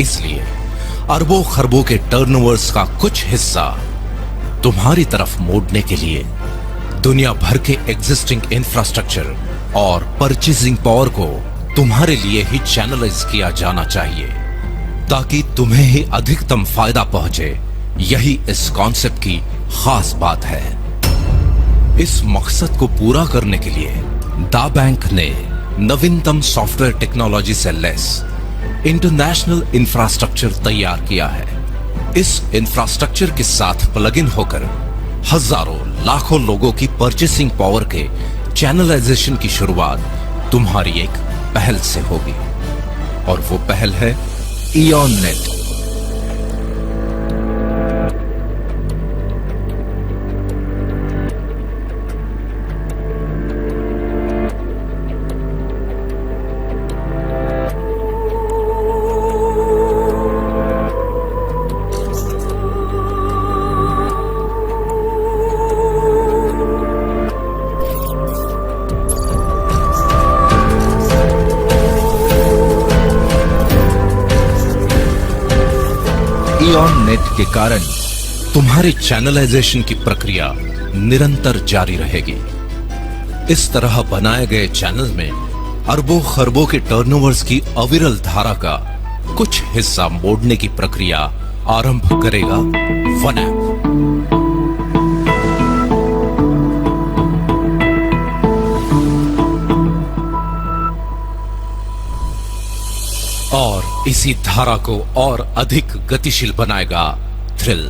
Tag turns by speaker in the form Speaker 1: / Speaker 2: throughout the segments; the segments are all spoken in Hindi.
Speaker 1: इसलिए अरबों खरबों के टर्नओवर्स का कुछ हिस्सा तुम्हारी तरफ मोड़ने के लिए दुनिया भर के एग्जिस्टिंग इंफ्रास्ट्रक्चर और परचेजिंग पावर को तुम्हारे लिए ही चैनलाइज किया जाना चाहिए, ताकि तुम्हें ही अधिकतम फायदा पहुंचे। यही इस कॉन्सेप्ट की खास बात है। इस मकसद को पूरा करने के लिए दा बैंक ने नवीनतम सॉफ्टवेयर टेक्नोलॉजी से लेस इंटरनेशनल इंफ्रास्ट्रक्चर तैयार किया है। इस इंफ्रास्ट्रक्चर के साथ प्लग इन होकर हजारों लाखों लोगों की परचेसिंग पावर के चैनलाइजेशन की शुरुआत तुम्हारी एक पहल से होगी, और वो पहल है इयॉन नेट। इयॉन नेट के कारण तुम्हारी चैनलाइजेशन की प्रक्रिया निरंतर जारी रहेगी। इस तरह बनाए गए चैनल में अरबों खरबों के टर्नओवर्स की अविरल धारा का कुछ हिस्सा मोड़ने की प्रक्रिया आरंभ करेगा वन ऐप। और इसी धारा को और अधिक गतिशील बनाएगा थ्रिल।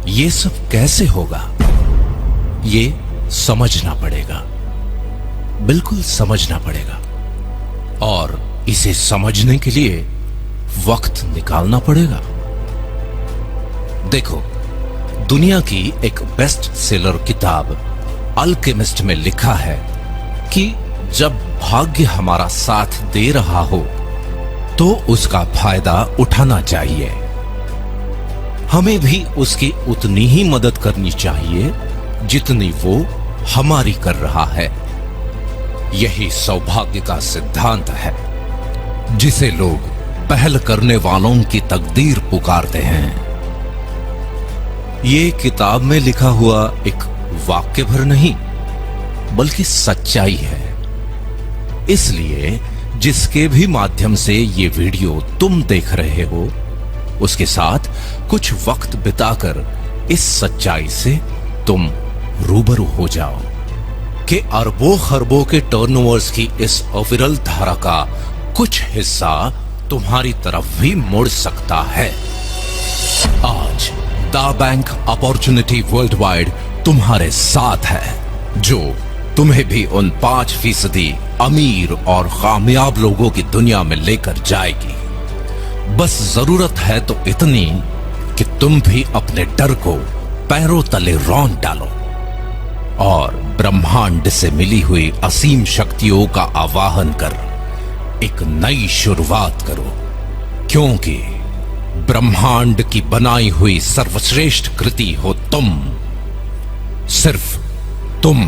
Speaker 1: ये सब कैसे होगा, ये समझना पड़ेगा, बिल्कुल समझना पड़ेगा। और इसे समझने के लिए वक्त निकालना पड़ेगा। देखो, दुनिया की एक बेस्ट सेलर किताब अल्केमिस्ट में लिखा है कि जब भाग्य हमारा साथ दे रहा हो तो उसका फायदा उठाना चाहिए। हमें भी उसकी उतनी ही मदद करनी चाहिए जितनी वो हमारी कर रहा है। यही सौभाग्य का सिद्धांत है, जिसे लोग पहल करने वालों की तकदीर पुकारते हैं। ये किताब में लिखा हुआ एक वाक्य भर नहीं, बल्कि सच्चाई है। इसलिए जिसके भी माध्यम से ये वीडियो तुम देख रहे हो, उसके साथ कुछ वक्त बिताकर इस सच्चाई से तुम रूबरू हो जाओ कि अरबों खरबों के टर्नओवर्स की इस अविरल धारा का कुछ हिस्सा तुम्हारी तरफ भी मुड़ सकता है। आज दा बैंक अपॉर्चुनिटी वर्ल्ड वाइड तुम्हारे साथ है, जो तुम्हें भी उन 5% अमीर और कामयाब लोगों की दुनिया में लेकर जाएगी। बस जरूरत है तो इतनी कि तुम भी अपने डर को पैरों तले रौंद डालो और ब्रह्मांड से मिली हुई असीम शक्तियों का आवाहन कर एक नई शुरुआत करो, क्योंकि ब्रह्मांड की बनाई हुई सर्वश्रेष्ठ कृति हो तुम, सिर्फ तुम।